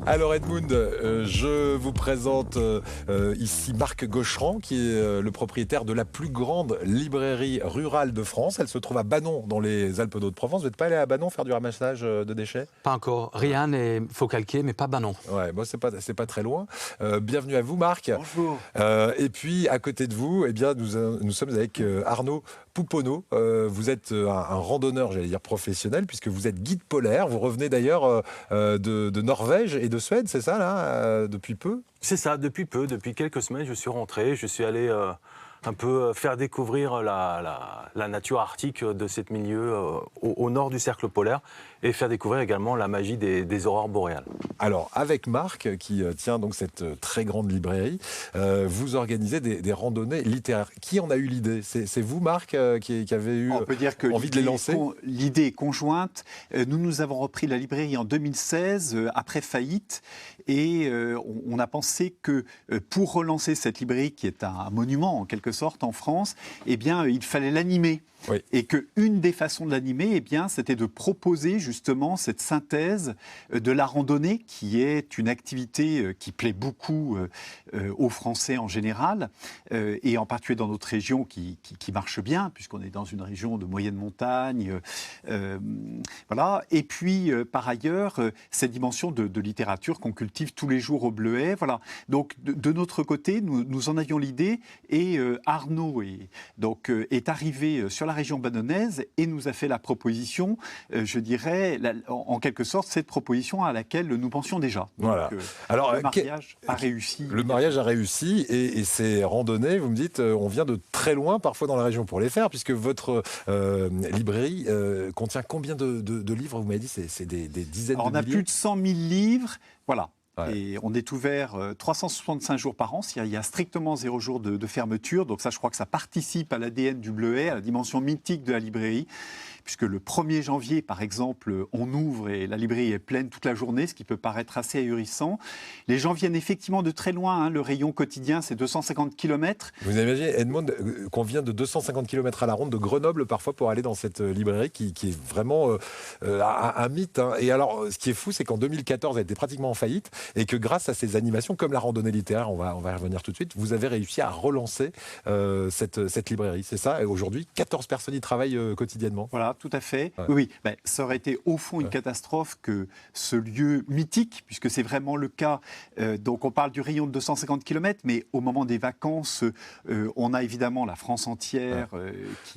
Alors Edmund, je vous présente ici Marc Gaucherand, qui est le propriétaire de la plus grande librairie rurale de France. Elle se trouve à Banon, dans les Alpes d'Haute-Provence. Vous n'êtes pas allé à Banon faire du ramassage de déchets? Pas encore. Rien n'est Faucalquier, mais pas Banon. Ouais, bon, c'est pas très loin. Bienvenue à vous, Marc. Bonjour. Et puis, à côté de vous, eh bien, nous sommes avec Arnaud Pouponneau. Vous êtes un randonneur, j'allais dire professionnel, puisque vous êtes guide polaire. Vous revenez d'ailleurs de Norvège et de Suède, c'est ça, là, depuis peu? C'est ça, depuis peu, depuis quelques semaines, je suis rentré. Je suis allé un peu faire découvrir la nature arctique de ce milieu au nord du cercle polaire et faire découvrir également la magie des aurores boréales. Alors, avec Marc, qui tient donc cette très grande librairie, vous organisez des randonnées littéraires. Qui en a eu l'idée? C'est vous, Marc, qui avez eu On peut dire que envie de les lancer? L'idée est conjointe. Nous avons repris la librairie en 2016, après faillite, et on a pensé que pour relancer cette librairie, qui est un monument en quelque sorte en France, eh bien, il fallait l'animer. Oui. Et qu'une des façons de l'animer, eh bien, c'était de proposer justement cette synthèse de la randonnée, qui est une activité qui plaît beaucoup aux Français en général, et en particulier dans notre région qui marche bien, puisqu'on est dans une région de moyenne montagne. Voilà. Et puis, par ailleurs, cette dimension de littérature qu'on cultive tous les jours au Bleuet. Voilà. Donc, de notre côté, nous en avions l'idée, et Arnaud est arrivé sur la région banonnaise et nous a fait la proposition, je dirais, en quelque sorte, cette proposition à laquelle nous pensions déjà. Voilà. Donc, alors, le mariage a réussi. Le mariage a réussi et ces randonnées, vous me dites, on vient de très loin, parfois dans la région pour les faire, puisque votre librairie contient combien de livres? Vous m'avez dit, c'est des dizaines Alors, de on a milliers. plus de 100 000 livres, voilà. Ouais. Et on est ouvert 365 jours par an, il y a strictement 0 jour de fermeture, donc ça je crois que ça participe à l'ADN du Bleuet, à la dimension mythique de la librairie, puisque le 1er janvier par exemple, on ouvre et la librairie est pleine toute la journée, ce qui peut paraître assez ahurissant. Les gens viennent effectivement de très loin, hein, le rayon quotidien c'est 250 km. Vous imaginez, Edmond, qu'on vient de 250 km à la ronde de Grenoble parfois pour aller dans cette librairie qui est vraiment un mythe. Hein. Et alors, ce qui est fou, c'est qu'en 2014, elle était pratiquement en faillite et que grâce à ces animations, comme la randonnée littéraire, on va y revenir tout de suite, vous avez réussi à relancer cette librairie. C'est ça? Et aujourd'hui, 14 personnes y travaillent quotidiennement. Voilà, tout à fait. Ouais. Oui, ben, ça aurait été au fond une catastrophe que ce lieu mythique, puisque c'est vraiment le cas. Donc on parle du rayon de 250 km, mais au moment des vacances, on a évidemment la France entière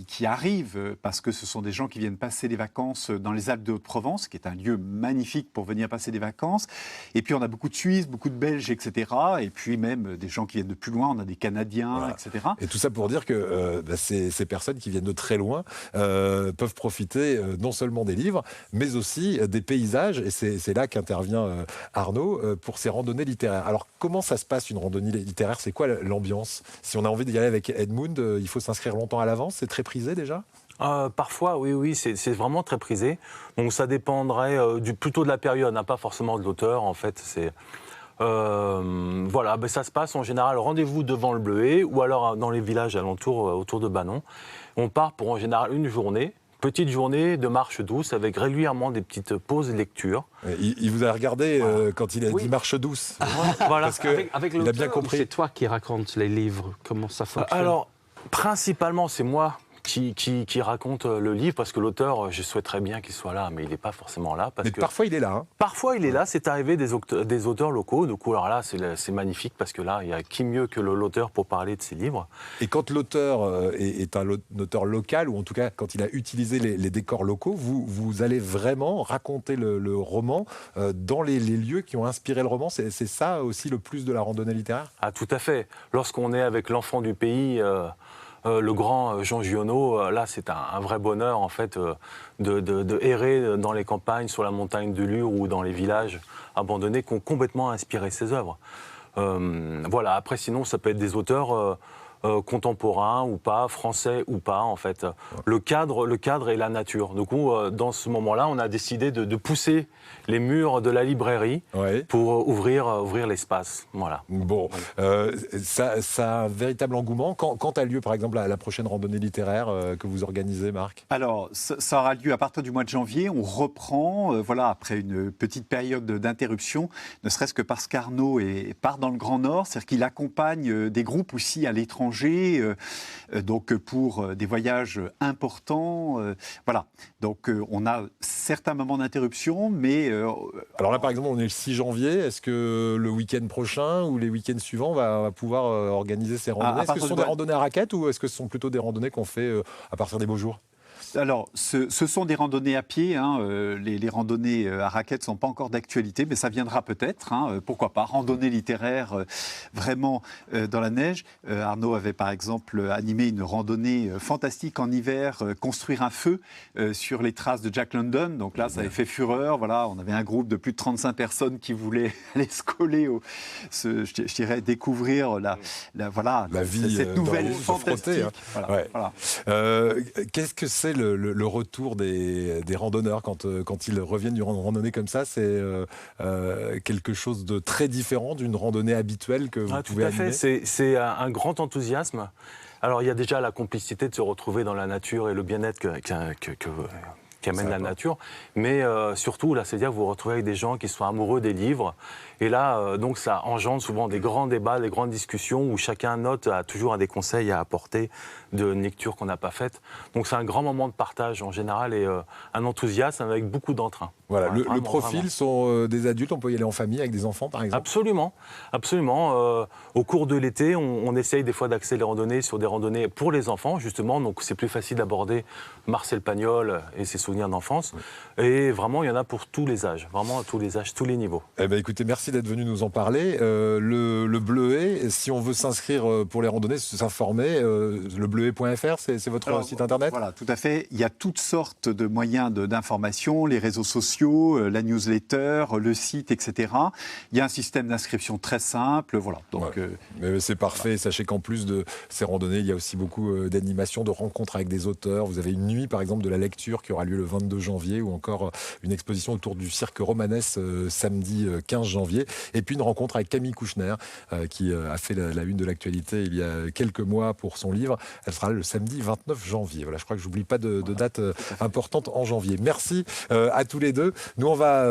qui arrive, parce que ce sont des gens qui viennent passer des vacances dans les Alpes de Haute-Provence, qui est un lieu magnifique pour venir passer des vacances. Et puis on a beaucoup de Suisses, beaucoup de Belges, etc. Et puis même des gens qui viennent de plus loin, on a des Canadiens, Voilà. etc. Et tout ça pour dire que ces personnes qui viennent de très loin peuvent profiter non seulement des livres, mais aussi des paysages. Et c'est là qu'intervient Arnaud pour ces randonnées littéraires. Alors, comment ça se passe une randonnée littéraire? C'est quoi l'ambiance? Si on a envie d'y aller avec Edmund, il faut s'inscrire longtemps à l'avance? C'est très prisé déjà? Parfois, oui, c'est vraiment très prisé. Donc ça dépendrait plutôt de la période, hein, pas forcément de l'auteur. En fait, c'est voilà, ben, ça se passe en général rendez-vous devant le Bleuet ou alors dans les villages alentours, autour de Banon. On part pour en général une journée. Petite journée de marche douce avec régulièrement des petites pauses lecture. Il vous a regardé quand il a Oui. dit marche douce. Voilà. Parce que Avec il a bien l'auteur, compris. c'est toi qui racontes les livres, comment ça fonctionne? Alors, principalement, c'est moi qui raconte le livre, parce que l'auteur, je souhaiterais bien qu'il soit là, mais il n'est pas forcément là. Parce Mais que parfois, il est là. Hein. parfois, il est là, c'est arrivé des auteurs locaux. Du coup, alors là, c'est magnifique, parce que là, il n'y a qui mieux que l'auteur pour parler de ses livres. Et quand l'auteur est un auteur local, ou en tout cas quand il a utilisé les décors locaux, vous allez vraiment raconter le roman dans les lieux qui ont inspiré le roman. C'est ça aussi le plus de la randonnée littéraire? Ah, tout à fait. Lorsqu'on est avec l'enfant du pays, le grand Jean Giono, là, c'est un vrai bonheur, en fait, de errer dans les campagnes, sur la montagne de Lure ou dans les villages abandonnés qui ont complètement inspiré ses œuvres. Voilà. Après, sinon, ça peut être des auteurs contemporain ou pas, français ou pas, en fait. Le cadre est la nature. Du coup, dans ce moment-là, on a décidé de pousser les murs de la librairie pour ouvrir l'espace. Voilà. Bon, ça a un véritable engouement. Quand a lieu, par exemple, la prochaine randonnée littéraire que vous organisez, Marc ? Alors, ça aura lieu à partir du mois de janvier. On reprend, après une petite période d'interruption, ne serait-ce que parce qu'Arnaud part dans le Grand Nord, c'est-à-dire qu'il accompagne des groupes aussi à l'étranger, donc pour des voyages importants. Voilà. Donc, on a certains moments d'interruption, mais... Alors là, par exemple, on est le 6 janvier. Est-ce que le week-end prochain ou les week-ends suivants, on va pouvoir organiser ces randonnées ? Est-ce que ce sont des randonnées à raquettes ou est-ce que ce sont plutôt des randonnées qu'on fait à partir des beaux jours ? Alors, ce sont des randonnées à pied. Les randonnées à raquettes ne sont pas encore d'actualité, mais ça viendra peut-être. Pourquoi pas ? Randonnée littéraire vraiment dans la neige. Arnaud avait par exemple animé une randonnée fantastique en hiver, construire un feu sur les traces de Jack London. Donc là, ça avait fait fureur. Voilà, on avait un groupe de plus de 35 personnes qui voulaient aller se coller, je dirais, découvrir la vie, cette nouvelle fantastique. Voilà. Qu'est-ce que c'est le retour des randonneurs quand ils reviennent d'une randonnée comme ça? C'est quelque chose de très différent d'une randonnée habituelle que vous pouvez animer? Tout à fait, c'est un grand enthousiasme. Alors il y a déjà la complicité de se retrouver dans la nature et le bien-être qu'amène la nature, mais surtout là, c'est-à-dire que vous vous retrouvez avec des gens qui sont amoureux des livres, et là donc ça engendre souvent des grands débats, des grandes discussions où chacun a toujours des conseils à apporter de lecture qu'on n'a pas faite. Donc c'est un grand moment de partage en général et un enthousiasme avec beaucoup d'entrain. Voilà, le profil sont des adultes, on peut y aller en famille avec des enfants par exemple? Absolument, absolument. Au cours de l'été, on essaye des fois d'axer les randonnées sur des randonnées pour les enfants justement, donc c'est plus facile d'aborder Marcel Pagnol et ses souvenirs d'enfance. Et vraiment, il y en a pour tous les âges, vraiment à tous les âges, tous les niveaux. Eh bien, écoutez, merci d'être venu nous en parler. Le Bleuet, si on veut s'inscrire pour les randonnées, s'informer, lebleuet.fr, c'est votre site internet? Voilà, tout à fait. Il y a toutes sortes de moyens d'information, les réseaux sociaux, la newsletter, le site, etc. Il y a un système d'inscription très simple. Voilà. Donc, mais c'est parfait. Voilà. Sachez qu'en plus de ces randonnées, il y a aussi beaucoup d'animations, de rencontres avec des auteurs. Vous avez une nuit, par exemple, de la lecture qui aura lieu le 22 janvier ou encore une exposition autour du cirque romanesque samedi 15 janvier. Et puis une rencontre avec Camille Kouchner qui a fait la une de l'actualité il y a quelques mois pour son livre. Elle sera là le samedi 29 janvier. Voilà, je crois que j'oublie pas de date importante en janvier. Merci à tous les deux. Nous, on va